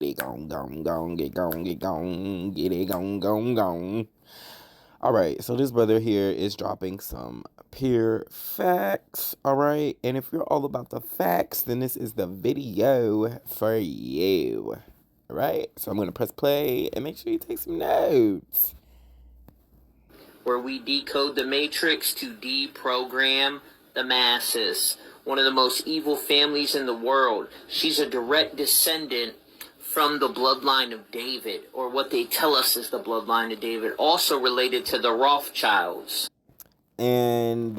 Get gone, gone, gone, get gone, get gone, get it gone, gone, gone. All right, so this brother here is dropping some pure facts. All right, and if you're all about the facts, then this is the video for you. All right, so I'm gonna press play and make sure you take some notes. Where we decode the matrix to deprogram the masses. One of the most evil families in the world. She's a direct descendant from the bloodline of David, or what they tell us is the bloodline of David, also related to the Rothschilds. And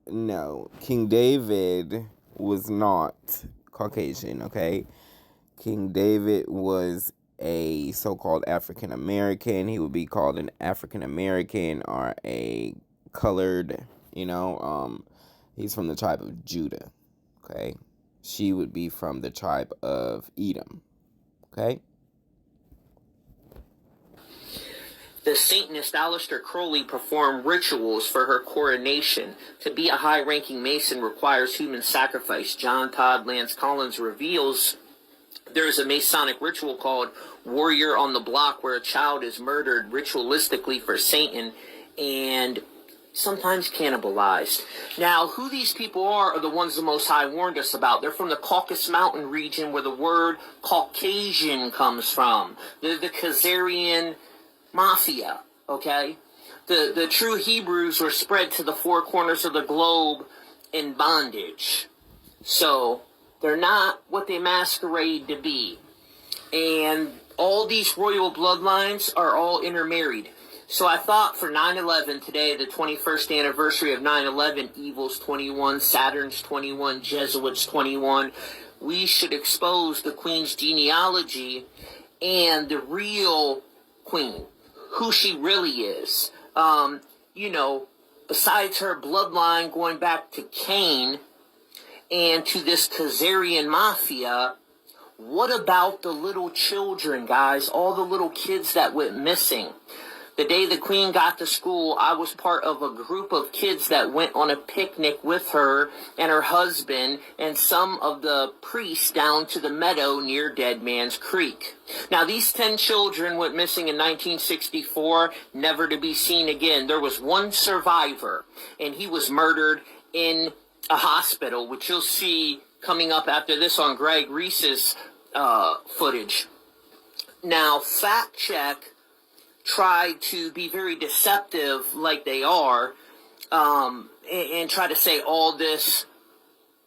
no, King David was not Caucasian, okay? King David was a so-called African American. He would be called an African American or a colored, he's from the tribe of Judah, okay? She would be from the tribe of Edom, okay? The Satanist Aleister Crowley performed rituals for her coronation. To be a high-ranking Mason requires human sacrifice. John Todd Lance Collins reveals there is a Masonic ritual called Warrior on the Block, where a child is murdered ritualistically for Satan and sometimes cannibalized. Now, who these people are the ones the Most High warned us about. They're from the Caucasus Mountain region, where the word Caucasian comes from. They're the Khazarian Mafia, okay? The true Hebrews were spread to the four corners of the globe in bondage. So they're not what they masquerade to be. And all these royal bloodlines are all intermarried. So I thought for 9/11 today, the 21st anniversary of 9/11, Evil's 21, Saturn's 21, Jesuits 21, we should expose the Queen's genealogy and the real Queen, who she really is. Besides her bloodline going back to Cain and to this Khazarian Mafia, what about the little children, guys? All the little kids that went missing. The day the Queen got to school, I was part of a group of kids that went on a picnic with her and her husband and some of the priests down to the meadow near Dead Man's Creek. Now, these 10 children went missing in 1964, never to be seen again. There was one survivor, and he was murdered in a hospital, which you'll see coming up after this on Greg Reese's footage. Now, Fact Check try to be very deceptive like they are, and try to say all this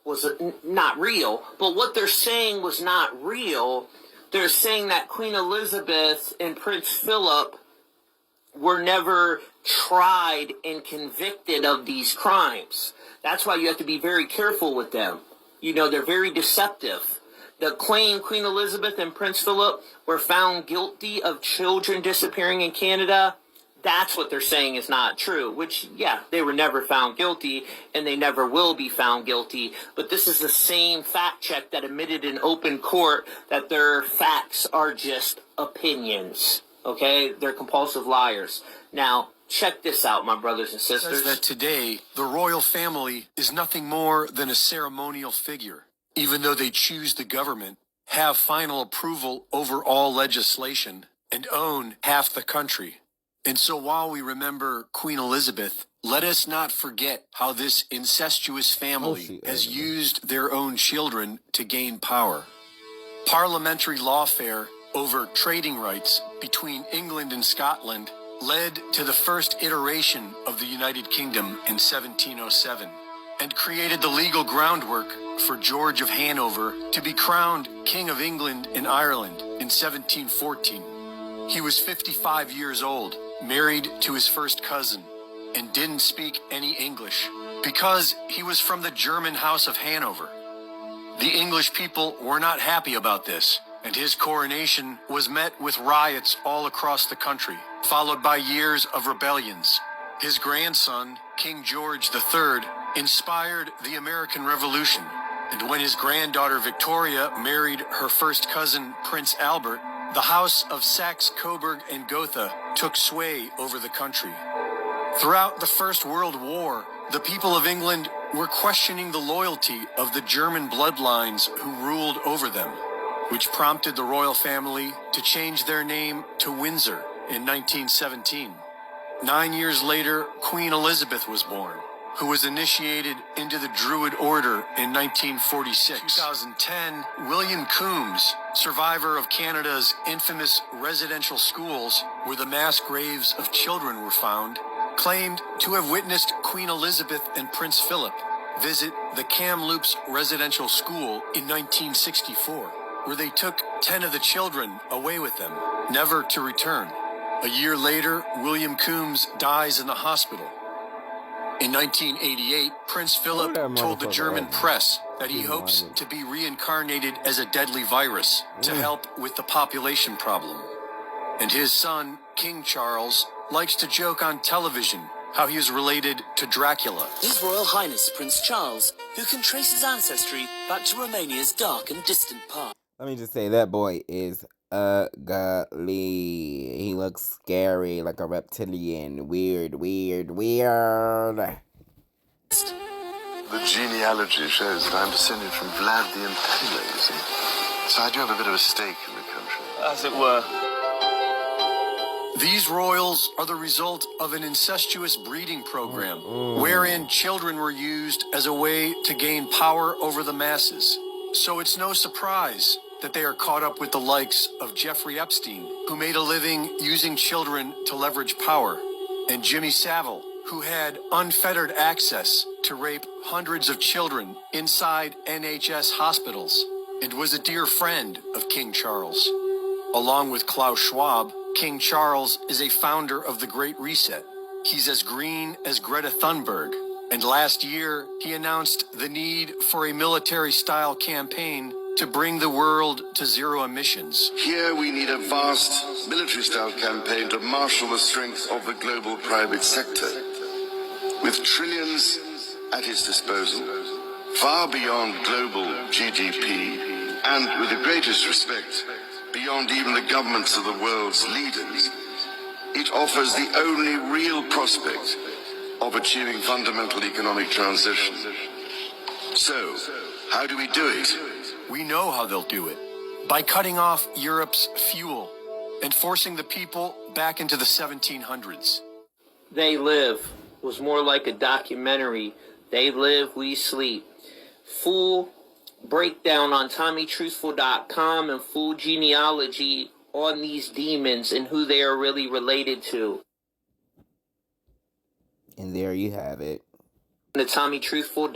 was not real. But what they're saying was not real. They're saying that Queen Elizabeth and Prince Philip were never tried and convicted of these crimes. That's why you have to be very careful with them. They're very deceptive. The claim Queen Elizabeth and Prince Philip were found guilty of children disappearing in Canada, that's what they're saying is not true. Which, yeah, they were never found guilty, and they never will be found guilty. But this is the same fact check that admitted in open court that their facts are just opinions. Okay? They're compulsive liars. Now, check this out, my brothers and sisters. Says that today, the royal family is nothing more than a ceremonial figure. Even though they choose the government, have final approval over all legislation, and own half the country. And so while we remember Queen Elizabeth, let us not forget how this incestuous family has used their own children to gain power. Parliamentary lawfare over trading rights between England and Scotland led to the first iteration of the United Kingdom in 1707. And created the legal groundwork for George of Hanover to be crowned King of England and Ireland in 1714. He was 55 years old, married to his first cousin, and didn't speak any English because he was from the German House of Hanover. The English people were not happy about this, and his coronation was met with riots all across the country, followed by years of rebellions. His grandson, King George III, inspired the American Revolution, and when his granddaughter Victoria married her first cousin Prince Albert, the House of Saxe-Coburg and Gotha took sway over the country. Throughout the First World War, the people of England were questioning the loyalty of the German bloodlines who ruled over them. which prompted the royal family to change their name to Windsor in 1917. 9 years later, Queen Elizabeth was born, who was initiated into the Druid Order in 1946. 2010, William Coombs, survivor of Canada's infamous residential schools where the mass graves of children were found, claimed to have witnessed Queen Elizabeth and Prince Philip visit the Kamloops Residential School in 1964, where they took 10 of the children away with them, never to return. A year later, William Coombs dies in the hospital. In 1988, Prince Philip told the German press that he hopes to be reincarnated as a deadly virus to help with the population problem. And his son, King Charles, likes to joke on television how he is related to Dracula. His Royal Highness Prince Charles, who can trace his ancestry back to Romania's dark and distant past. Let me just say, that boy is ugly. He looks scary, like a reptilian. Weird. The genealogy shows that I'm descended from Vlad the Impaler, you see. So I do have a bit of a stake in the country. As it were. These royals are the result of an incestuous breeding program wherein children were used as a way to gain power over the masses. So it's no surprise that they are caught up with the likes of Jeffrey Epstein, who made a living using children to leverage power, and Jimmy Savile, who had unfettered access to rape hundreds of children inside NHS hospitals and was a dear friend of King Charles. Along with Klaus Schwab, King Charles is a founder of the Great Reset. He's as green as Greta Thunberg. And last year, he announced the need for a military-style campaign to bring the world to zero emissions. Here we need a vast military-style campaign to marshal the strength of the global private sector. With trillions at his disposal, far beyond global GDP, and with the greatest respect, beyond even the governments of the world's leaders, it offers the only real prospect of achieving fundamental economic transition. So, how do we do it? We know how they'll do it. By cutting off Europe's fuel and forcing the people back into the 1700s. They Live was more like a documentary. They Live, We Sleep. Full breakdown on TommyTruthful.com and full genealogy on these demons and who they are really related to. And there you have it. The TommyTruthful.com.